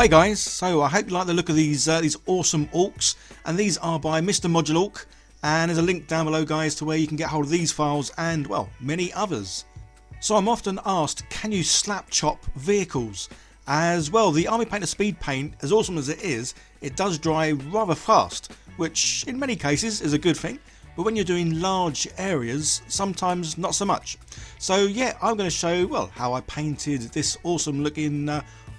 Hi guys, so I hope you like the look of these awesome orcs, and these are by Mr. Modular Orc, and there's a link down below guys to where you can get hold of these files and, well, many others. So I'm often asked, can you slap chop vehicles? As well, the Army Painter Speed Paint, as awesome as it is, it does dry rather fast, which in many cases is a good thing, but when you're doing large areas, sometimes not so much. So yeah, I'm going to show, well, how I painted this awesome looking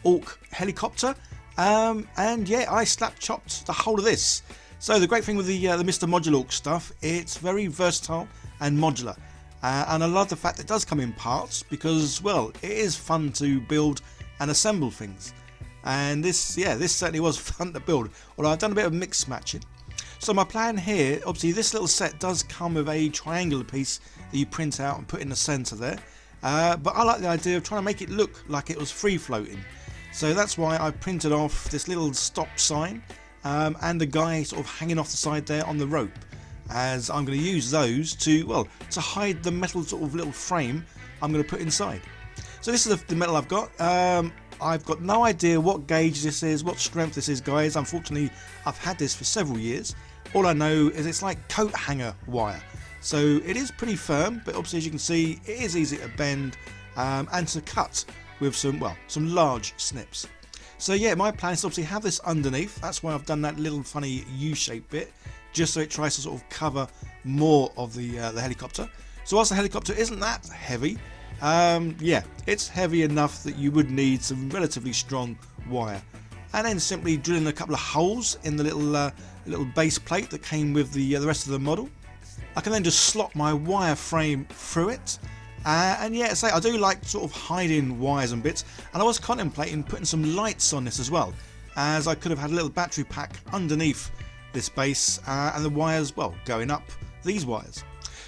orc helicopter, and yeah, I slap chopped the whole of this. So the great thing with the Mr. Modular Orc stuff, it's very versatile and modular, and I love the fact that it does come in parts because, well, it is fun to build and assemble things. And this certainly was fun to build, although I've done a bit of mix matching. So my plan here, obviously this little set does come with a triangular piece that you print out and put in the centre there, but I like the idea of trying to make it look like it was free floating. So that's why I printed off this little stop sign and the guy sort of hanging off the side there on the rope, as I'm going to use those to, well, to hide the metal sort of little frame I'm going to put inside. So this is the metal I've got. I've got no idea what gauge this is, what strength this is guys. Unfortunately, I've had this for several years. All I know is it's like coat hanger wire. So it is pretty firm, but obviously as you can see, it is easy to bend and to cut with some large snips. So yeah, my plan is to obviously have this underneath. That's why I've done that little funny U-shaped bit, just so it tries to sort of cover more of the helicopter. So whilst the helicopter isn't that heavy, yeah, it's heavy enough that you would need some relatively strong wire, and then simply drilling a couple of holes in the little base plate that came with the rest of the model. I can then just slot my wire frame through it, and yeah, I do like sort of hiding wires and bits, and I was contemplating putting some lights on this as well, as I could have had a little battery pack underneath this base, and the wires, well, going up these wires.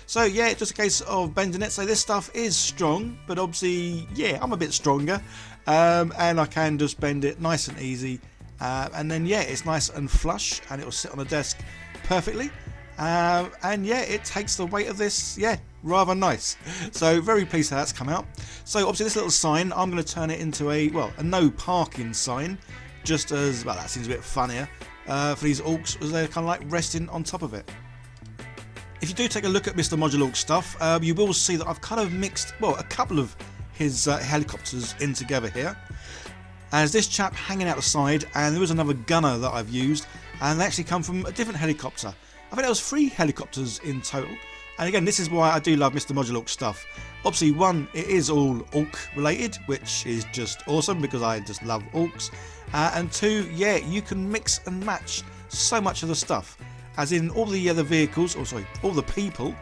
So yeah, it's just a case of bending it. So this stuff is strong, but obviously, yeah, I'm a bit stronger, and I can just bend it nice and easy, and then yeah, it's nice and flush, and it will sit on the desk perfectly, and yeah, it takes the weight of this, yeah, rather nice. So very pleased how that's come out. So obviously this little sign, I'm going to turn it into a no parking sign, just as, well, that seems a bit funnier for these orcs, as they're kind of like resting on top of it. If you do take a look at Mr. Modular Orc stuff, you will see that I've kind of mixed, well, a couple of his helicopters in together here. As this chap hanging out the side, and there was another gunner that I've used, and they actually come from a different helicopter. I think there was 3 helicopters in total. And again, this is why I do love Mr. Modular Orc stuff. Obviously, one, it is all orc related, which is just awesome because I just love orcs. And 2, yeah, you can mix and match so much of the stuff. As in all the other vehicles, or sorry, all the people,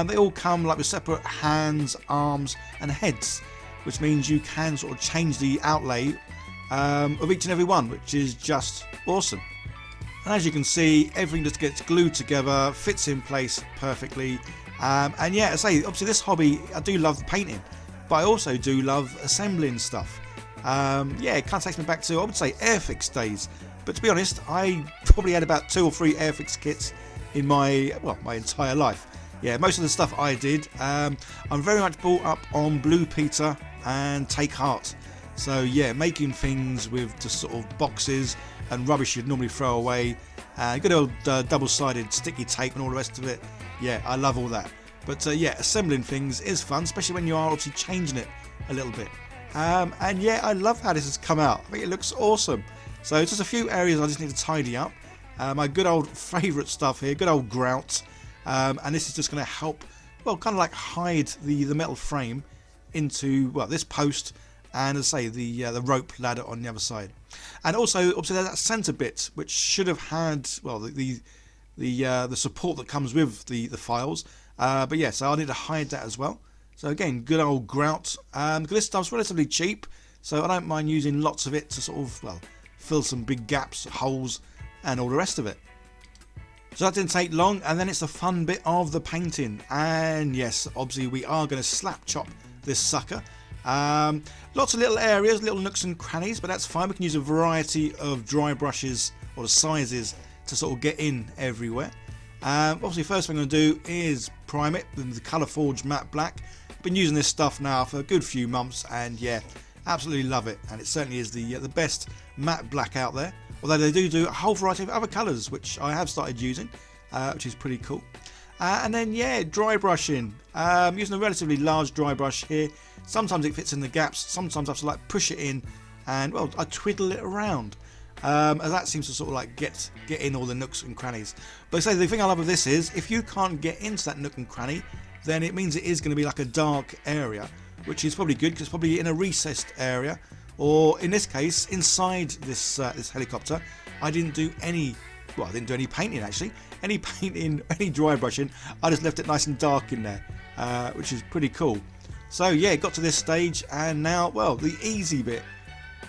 they all come like with separate hands, arms and heads, which means you can sort of change the outlay of each and every one, which is just awesome. And as you can see, everything just gets glued together, fits in place perfectly, and yeah, as I say, obviously this hobby, I do love painting, but I also do love assembling stuff. Yeah, it kind of takes me back to, I would say, Airfix days. But to be honest, I probably had about 2 or 3 Airfix kits in my entire life. Yeah, most of the stuff I did, I'm very much brought up on Blue Peter and Take Heart. So yeah, making things with just sort of boxes and rubbish you'd normally throw away, good old double-sided sticky tape and all the rest of it. Yeah, I love all that. But yeah, assembling things is fun, especially when you are obviously changing it a little bit. And yeah, I love how this has come out. I think it looks awesome. So just a few areas I just need to tidy up. My good old favourite stuff here, good old grout, and this is just going to help, well, kind of like hide the metal frame into, well, this post, and as I say, the rope ladder on the other side. And also, obviously, there's that centre bit which should have had, well, the support that comes with the files. But yeah, so I need to hide that as well. So again, good old grout. Because this stuff's relatively cheap, so I don't mind using lots of it to sort of, well, fill some big gaps, holes, and all the rest of it. So that didn't take long, and then it's the fun bit of the painting. And yes, obviously we are going to slap chop this sucker. Lots of little areas, little nooks and crannies, but that's fine. We can use a variety of dry brushes or the sizes to sort of get in everywhere. Obviously, first thing I'm going to do is prime it with the Colourforge matte black. I've been using this stuff now for a good few months, and yeah, Absolutely love it, and it certainly is the best matte black out there. Although they do a whole variety of other colours, which I have started using, which is pretty cool. And then yeah, dry brushing. Using a relatively large dry brush here. Sometimes it fits in the gaps, sometimes I have to like push it in, and well, I twiddle it around. And that seems to sort of like get in all the nooks and crannies. But say the thing I love of this is, if you can't get into that nook and cranny, then it means it is going to be like a dark area, which is probably good because it's probably in a recessed area, or in this case inside this this helicopter. I didn't do any, well, I didn't do any painting actually, any painting, any dry brushing. I just left it nice and dark in there, which is pretty cool. So yeah, got to this stage, and now, well, the easy bit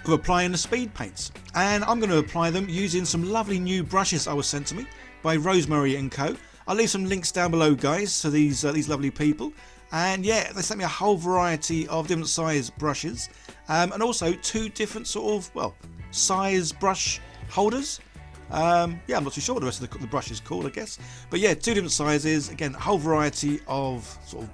of applying the speed paints, and I'm going to apply them using some lovely new brushes I was sent to me by Rosemary and Co. I'll leave some links down below, guys, to these lovely people. And yeah, they sent me a whole variety of different size brushes, and also 2 different sort of, well, size brush holders. Yeah, I'm not too sure what the rest of the brush is called, I guess, but yeah, 2 different sizes. Again, a whole variety of sort of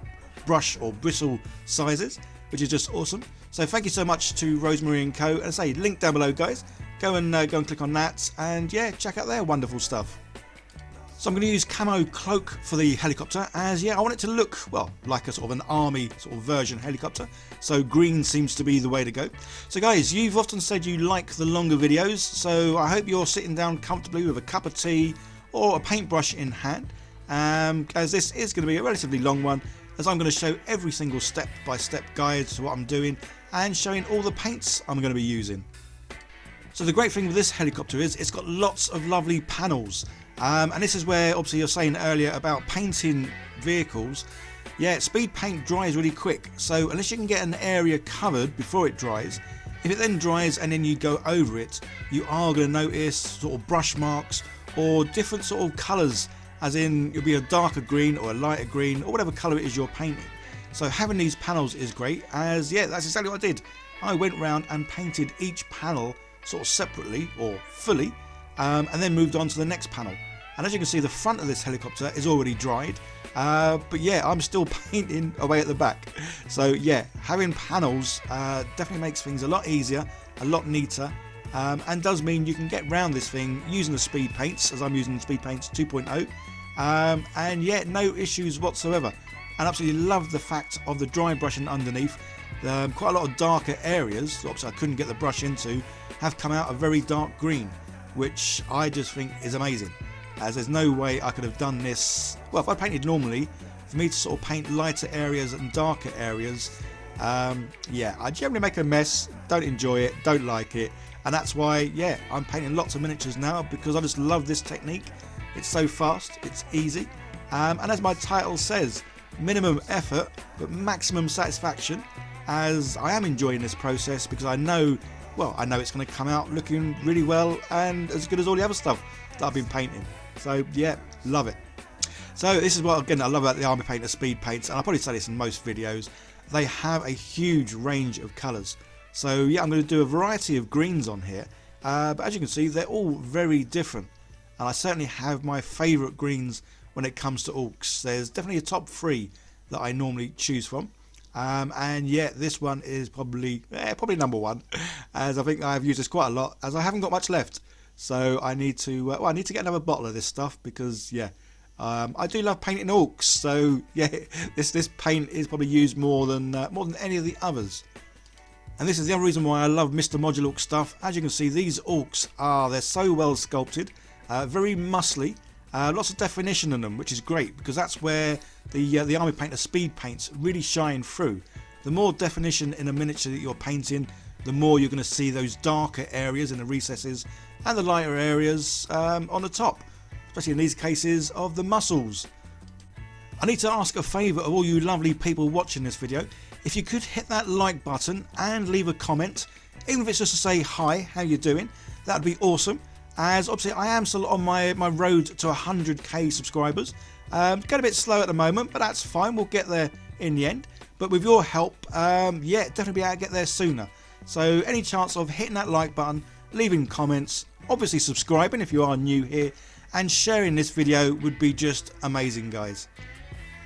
brush or bristle sizes, which is just awesome. So thank you so much to Rosemary and Co. And I say, link down below, guys. Go and click on that, and yeah, check out their wonderful stuff. So I'm going to use camo cloak for the helicopter, as yeah, I want it to look, well, like a sort of an army sort of version helicopter. So green seems to be the way to go. So guys, you've often said you like the longer videos, so I hope you're sitting down comfortably with a cup of tea or a paintbrush in hand, as this is going to be a relatively long one, as I'm going to show every single step-by-step guide to what I'm doing and showing all the paints I'm going to be using. So the great thing with this helicopter is it's got lots of lovely panels, and this is where obviously you're saying earlier about painting vehicles. Yeah, speed paint dries really quick, so unless you can get an area covered before it dries, if it then dries and then you go over it, you are going to notice sort of brush marks or different sort of colours, as in it'll be a darker green or a lighter green or whatever colour it is you're painting. So having these panels is great, as yeah, that's exactly what I did. I went round and painted each panel sort of separately or fully, and then moved on to the next panel. And as you can see, the front of this helicopter is already dried, but yeah, I'm still painting away at the back. So yeah, having panels definitely makes things a lot easier, a lot neater, and does mean you can get round this thing using the speed paints, as I'm using the speed paints 2.0, and yeah, no issues whatsoever. And absolutely love the fact of the dry brushing underneath. Quite a lot of darker areas, obviously I couldn't get the brush into, have come out a very dark green, which I just think is amazing, as there's no way I could have done this, well, if I painted normally, for me to sort of paint lighter areas and darker areas, yeah, I generally make a mess, don't enjoy it, don't like it, and that's why, yeah, I'm painting lots of miniatures now, because I just love this technique. It's so fast, it's easy, and as my title says, minimum effort but maximum satisfaction, as I am enjoying this process because I know, well, I know it's going to come out looking really well and as good as all the other stuff that I've been painting. So yeah, love it. So this is what, again, I love about the Army Painter speed paints, and I'll probably say this in most videos, they have a huge range of colours. So yeah, I'm going to do a variety of greens on here, but as you can see, they're all very different, and I certainly have my favourite greens when it comes to orcs. There's definitely a top 3 that I normally choose from, and yeah, this one is probably number 1, as I think I've used this quite a lot, as I haven't got much left. So I need to well, I need to get another bottle of this stuff, because yeah, I do love painting orcs. So yeah, this paint is probably used more than any of the others. And this is the other reason why I love Mr. Modular Orc stuff. As you can see, these orcs they're so well sculpted, very muscly. Lots of definition in them, which is great, because that's where the Army Painter speed paints really shine through. The more definition in a miniature that you're painting, the more you're going to see those darker areas in the recesses and the lighter areas on the top, especially in these cases of the muscles. I need to ask a favour of all you lovely people watching this video. If you could hit that like button and leave a comment, even if it's just to say hi, how you doing, that would be awesome. As obviously I am still on my road to 100k subscribers. Going a bit slow at the moment, but that's fine, we'll get there in the end. But with your help, yeah, definitely be able to get there sooner. So any chance of hitting that like button, leaving comments, obviously subscribing if you are new here, and sharing this video would be just amazing, guys.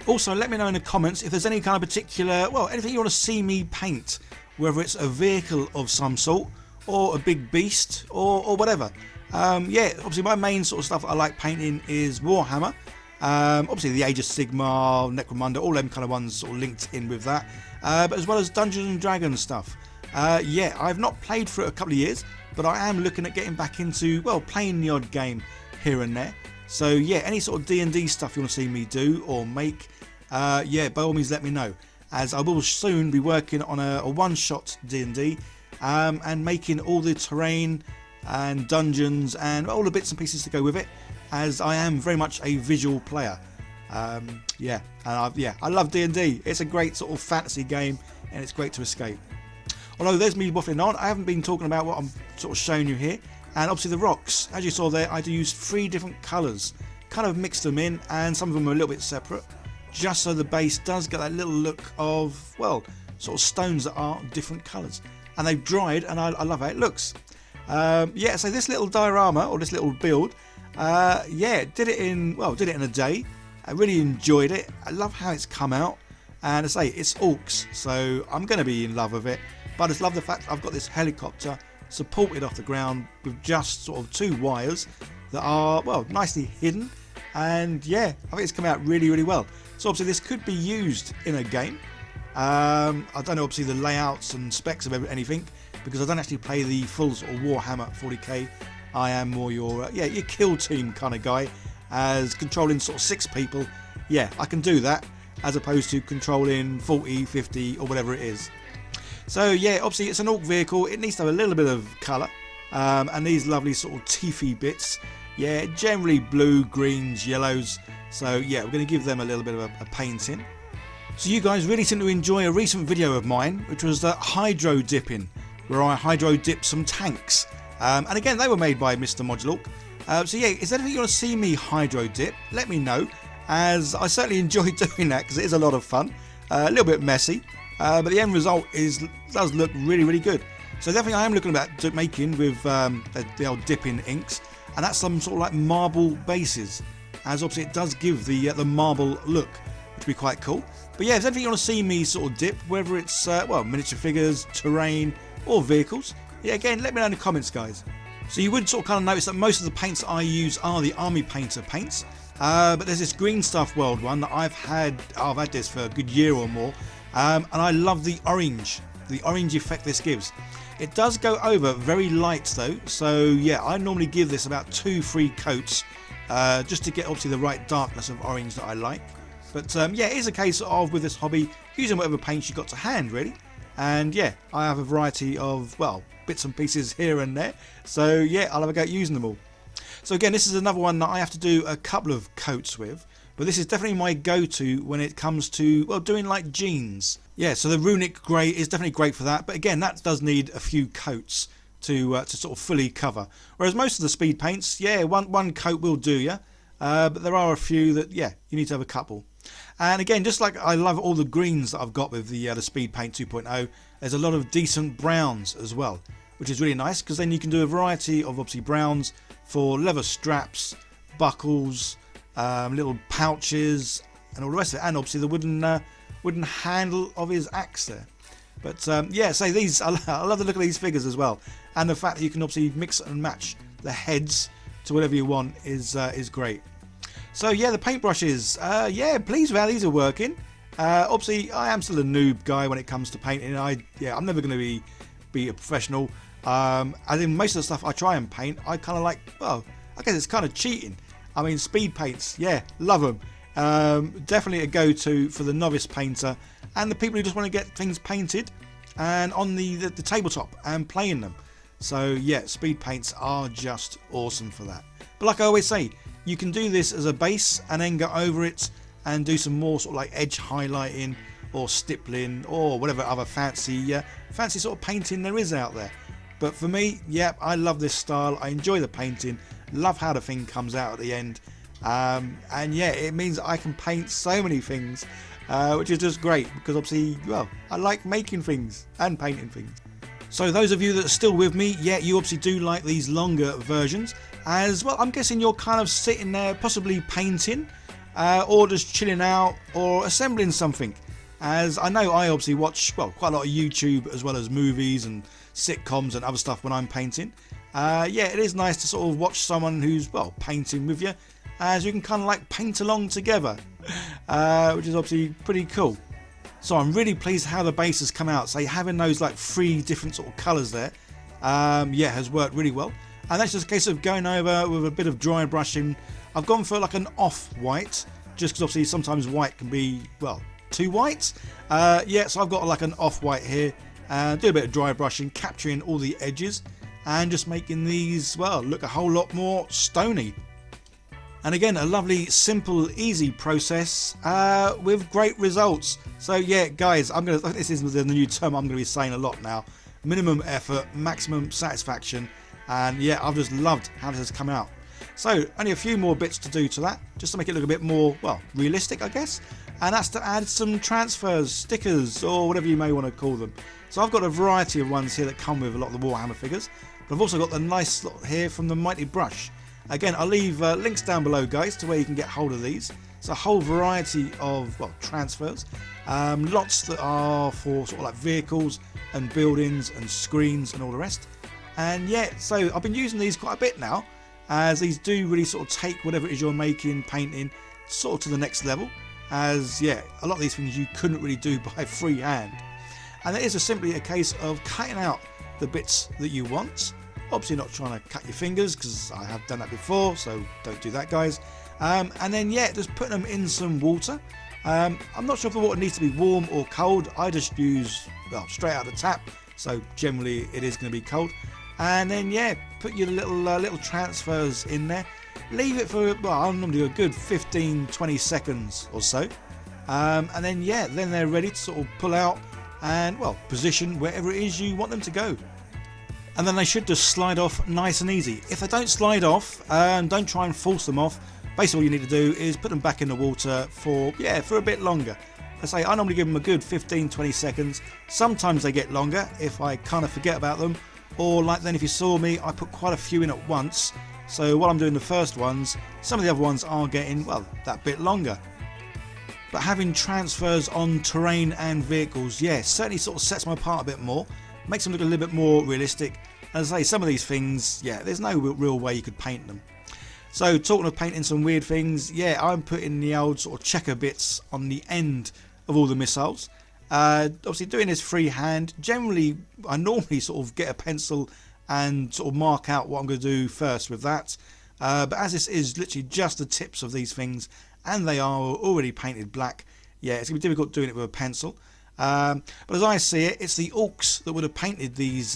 Also, let me know in the comments if there's any kind of particular, well, anything you want to see me paint, whether it's a vehicle of some sort or a big beast or whatever. Yeah, obviously my main sort of stuff I like painting is Warhammer. Obviously the Age of Sigmar, Necromunda, all them kind of ones sort of linked in with that. But as well as Dungeons and Dragons stuff. Yeah, I've not played for a couple of years, but I am looking at getting back into, well, playing the odd game here and there. So yeah, any sort of D&D stuff you want to see me do or make, yeah, by all means let me know, as I will soon be working on a one-shot D&D and making all the terrain and dungeons and all the bits and pieces to go with it, as I am very much a visual player. Yeah, and I love D&D. It's a great sort of fantasy game and it's great to escape. Although there's me waffling on, I haven't been talking about what I'm sort of showing you here. And obviously the rocks, as you saw there, I do use 3 different colours. Kind of mixed them in, and some of them are a little bit separate, just so the base does get that little look of, well, sort of stones that are different colours. And they've dried, and I love how it looks. Yeah, so this little diorama, or this little build, yeah, did it in a day. I really enjoyed it. I love how it's come out. And I say, it's orcs, so I'm going to be in love with it. But I just love the fact I've got this helicopter supported off the ground with just sort of 2 wires that are, well, nicely hidden. And yeah, I think it's come out really, really well. So obviously this could be used in a game. I don't know obviously the layouts and specs of anything, because I don't actually play the full sort of Warhammer 40k. I am more your your kill team kind of guy, as controlling sort of 6 people. Yeah, I can do that, as opposed to controlling 40, 50 or whatever it is. So yeah, obviously it's an orc vehicle. It needs to have a little bit of colour, and these lovely sort of teethy bits. Yeah, generally blue, greens, yellows. So yeah, we're going to give them a little bit of a painting. So you guys really seem to enjoy a recent video of mine, which was the hydro dipping, where I hydro dipped some tanks. And again, they were made by Mr. Modulork. So yeah, is there anything you want to see me hydro dip? Let me know, as I certainly enjoy doing that because it is a lot of fun. A little bit messy. But the end result does look really, really good. So definitely I am looking at making with the old dipping inks, and that's some sort of like marble bases, as obviously it does give the marble look, which would be quite cool. But yeah, if there's anything you want to see me sort of dip, whether it's well, miniature figures, terrain or vehicles, yeah, again let me know in the comments, guys. So you would sort of kind of notice that most of the paints I use are the Army Painter paints, but there's this Green Stuff World one that I've had this for a good year or more. And I love the orange effect this gives. It does go over very light though, so yeah, I normally give this about 2-3 coats just to get obviously the right darkness of orange that I like. But yeah, it is a case of, with this hobby, using whatever paints you got to hand really. And yeah, I have a variety of, well, bits and pieces here and there, so yeah, I'll have a go at using them all. So again, this is another one that I have to do a couple of coats with. But this is definitely my go-to when it comes to, well, doing like jeans. Yeah, so the runic grey is definitely great for that. But again, that does need a few coats to sort of fully cover. Whereas most of the speed paints, yeah, one coat will do you. But there are a few that, yeah, you need to have a couple. And again, just like I love all the greens that I've got with the Speed Paint 2.0, there's a lot of decent browns as well, which is really nice, because then you can do a variety of obviously browns for leather straps, buckles, little pouches and all the rest of it, and obviously the wooden handle of his axe there. But yeah, so these I love the look of these figures as well, and the fact that you can obviously mix and match the heads to whatever you want is great. So yeah, the paintbrushes, yeah, pleased with how these are working. Obviously I am still a noob guy when it comes to painting. I'm never going to be a professional. I think most of the stuff I try and paint, I kind of like, well, I guess it's kind of cheating. I mean, speed paints, yeah, love them. Definitely a go-to for the novice painter and the people who just want to get things painted and on the tabletop and playing them. So yeah, speed paints are just awesome for that. But like I always say, you can do this as a base and then go over it and do some more sort of like edge highlighting or stippling or whatever other fancy sort of painting there is out there. But for me, yeah, I love this style. I enjoy the painting. Love how the thing comes out at the end. And yeah, it means I can paint so many things, which is just great, because obviously, well, I like making things and painting things. So those of you that are still with me, yeah, you obviously do like these longer versions. As well, I'm guessing you're kind of sitting there possibly painting, or just chilling out or assembling something. as I know I obviously watch, well, quite a lot of YouTube as well as movies and sitcoms and other stuff when I'm painting. Yeah, it is nice to sort of watch someone who's, well, painting with you, as you can kind of like paint along together, which is obviously pretty cool. So I'm really pleased how the base has come out. So having those like 3 different sort of colours there, yeah, has worked really well. And that's just a case of going over with a bit of dry brushing. I've gone for like an off-white, just because obviously sometimes white can be, well, too white. Yeah, so I've got like an off-white here, do a bit of dry brushing, capturing all the edges, and just making these, well, look a whole lot more stony. And again, a lovely, simple, easy process with great results. So yeah, guys, this is the new term I'm going to be saying a lot now. Minimum effort, maximum satisfaction. And yeah, I've just loved how this has come out. So only a few more bits to do to that, just to make it look a bit more, well, realistic, I guess. And that's to add some transfers, stickers, or whatever you may want to call them. So I've got a variety of ones here that come with a lot of the Warhammer figures. But I've also got the nice lot here from the Mighty Brush. Again, I'll leave links down below, guys, to where you can get hold of these. It's a whole variety of, well, transfers. Lots that are for sort of like vehicles and buildings and screens and all the rest. And yeah, so I've been using these quite a bit now, as these do really sort of take whatever it is you're making, painting, sort of to the next level. As yeah, a lot of these things you couldn't really do by freehand. And it is simply a case of cutting out the bits that you want. Obviously not trying to cut your fingers, because I have done that before, so don't do that, guys. And then yeah, just put them in some water. I'm not sure if the water needs to be warm or cold. I just use, well, straight out of the tap, so generally it is going to be cold. And then yeah, put your little transfers in there. Leave it for, well, I'll normally do a good 15-20 seconds or so. And then yeah, then they're ready to sort of pull out and, well, position wherever it is you want them to go. And then they should just slide off nice and easy. If they don't slide off, don't try and force them off. Basically all you need to do is put them back in the water for, yeah, for a bit longer. I say I normally give them a good 15-20 seconds. Sometimes they get longer if I kind of forget about them, or like then if you saw me, I put quite a few in at once. So while I'm doing the first ones, some of the other ones are getting, well, that bit longer. But having transfers on terrain and vehicles, yeah, certainly sort of sets them apart a bit more. Makes them look a little bit more realistic. As I say, some of these things, yeah, there's no real way you could paint them. So talking of painting some weird things, yeah, I'm putting the old sort of checker bits on the end of all the missiles. Obviously doing this freehand, generally I normally sort of get a pencil and sort of mark out what I'm going to do first with that. But as this is literally just the tips of these things, and they are already painted black, yeah, it's going to be difficult doing it with a pencil. But as I see it, it's the orcs that would have painted these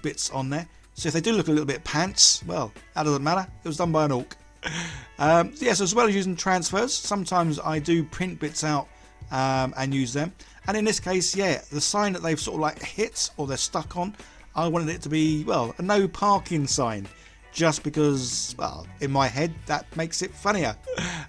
bits on there. So if they do look a little bit pants, well, that doesn't matter. It was done by an orc. Yes, as well as using transfers, sometimes I do print bits out and use them. And in this case, yeah, the sign that they've sort of like hit or they're stuck on, I wanted it to be, well, a no parking sign. Just because, well, in my head, that makes it funnier.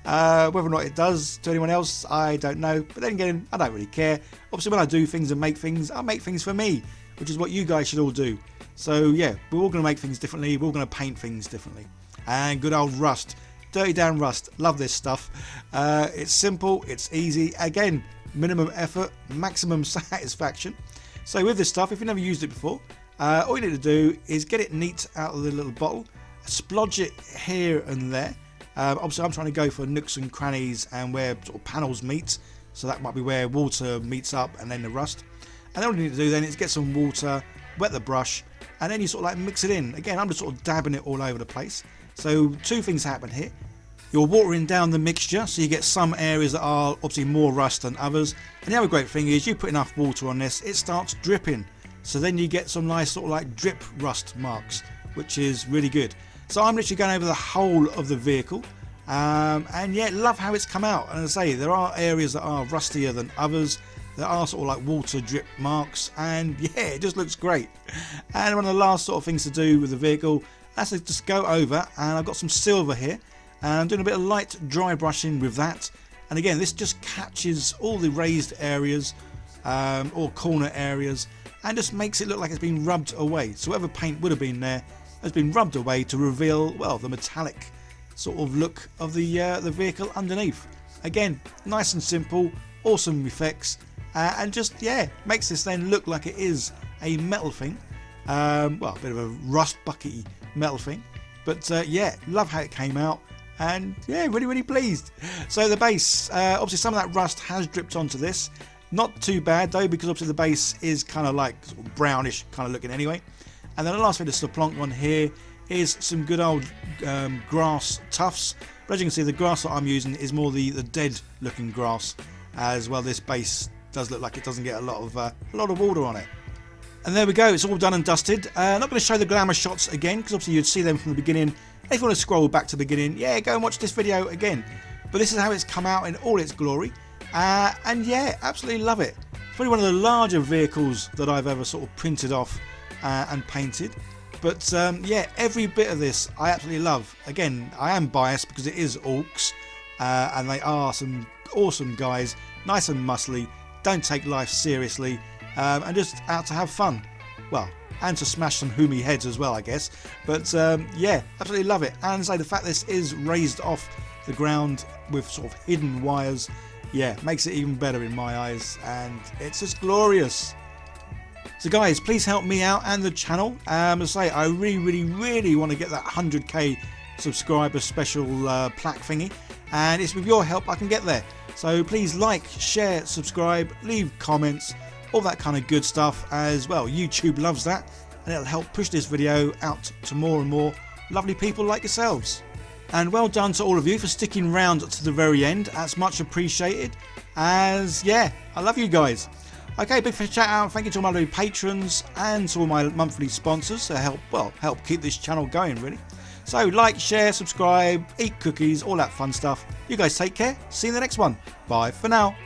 Whether or not it does to anyone else, I don't know. But then again, I don't really care. Obviously, when I do things and make things, I make things for me, which is what you guys should all do. So, yeah, we're all going to make things differently. We're all going to paint things differently. And good old rust. Dirty down rust. Love this stuff. It's simple. It's easy. Again, minimum effort, maximum satisfaction. So with this stuff, if you've never used it before, all you need to do is get it neat out of the little bottle, splodge it here and there. Obviously I'm trying to go for nooks and crannies and where sort of panels meet, so that might be where water meets up and then the rust. And all you need to do then is get some water, wet the brush, and then you sort of like mix it in. Again, I'm just sort of dabbing it all over the place. So two things happen here. You're watering down the mixture, so you get some areas that are obviously more rust than others. And the other great thing is you put enough water on this, it starts dripping. So then you get some nice sort of like drip rust marks, which is really good. So I'm literally going over the whole of the vehicle. And yeah, love how it's come out. And as I say, there are areas that are rustier than others. There are sort of like water drip marks. And yeah, it just looks great. And one of the last sort of things to do with the vehicle, that's to just go over. And I've got some silver here. And I'm doing a bit of light dry brushing with that. And again, this just catches all the raised areas or corner areas, and just makes it look like it's been rubbed away. So whatever paint would have been there has been rubbed away to reveal, well, the metallic sort of look of the vehicle underneath. Again, nice and simple, awesome effects, and just, yeah, makes this then look like it is a metal thing. Well, a bit of a rust buckety metal thing, but yeah, love how it came out, and yeah, really pleased. So the base, obviously some of that rust has dripped onto this. Not too bad though, because obviously the base is kind of like sort of brownish kind of looking anyway. And then the last bit of Slapchop on here is some good old grass tufts. But as you can see, the grass that I'm using is more the dead looking grass, as well. This base does look like it doesn't get a lot of water on it. And there we go, it's all done and dusted. Not going to show the glamour shots again, because obviously you'd see them from the beginning. If you want to scroll back to the beginning, yeah, go and watch this video again. But this is how it's come out in all its glory. And yeah, absolutely love it. It's probably one of the larger vehicles that I've ever sort of printed off and painted. But yeah, every bit of this I absolutely love. Again, I am biased because it is Orcs, and they are some awesome guys, nice and muscly, don't take life seriously, and just out to have fun. Well, and to smash some Humi heads as well, I guess. But yeah, absolutely love it. And say the fact this is raised off the ground with sort of hidden wires, yeah, makes it even better in my eyes, and it's just glorious. So guys, please help me out and the channel. As I say, I really want to get that 100k subscriber special plaque thingy, and it's with your help I can get there. So please like, share, subscribe, leave comments, all that kind of good stuff, as well. YouTube loves that, and it'll help push this video out to more and more lovely people like yourselves. And well done to all of you for sticking round to the very end. That's much appreciated, as yeah, I love you guys. Okay, big shout out, thank you to all my lovely patrons and to all my monthly sponsors to help keep this channel going, really. So like, share, subscribe, eat cookies, all that fun stuff. You guys take care, see you in the next one. Bye for now.